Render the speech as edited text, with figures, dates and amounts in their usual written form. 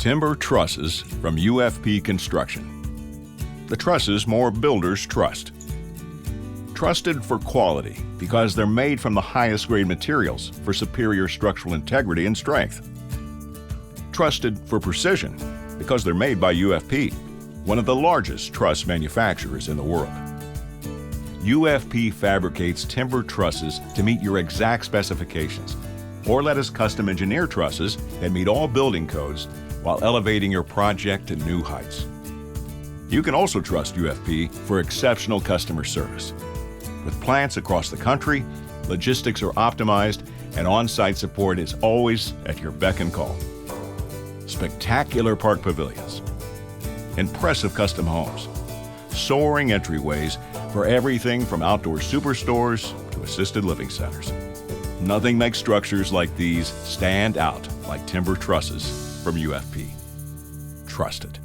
Timber trusses from UFP Construction. The trusses more builders trust. Trusted for quality because they're made from the highest grade materials for superior structural integrity and strength. Trusted for precision because they're made by UFP, one of the largest truss manufacturers in the world. UFP fabricates timber trusses to meet your exact specifications, or let us custom engineer trusses that meet all building codes while elevating your project to new heights. You can also trust UFP for exceptional customer service. With plants across the country, logistics are optimized, and on-site support is always at your beck and call. Spectacular park pavilions, impressive custom homes, soaring entryways for everything from outdoor superstores to assisted living centers. Nothing makes structures like these stand out like timber trusses from UFP. Trust it.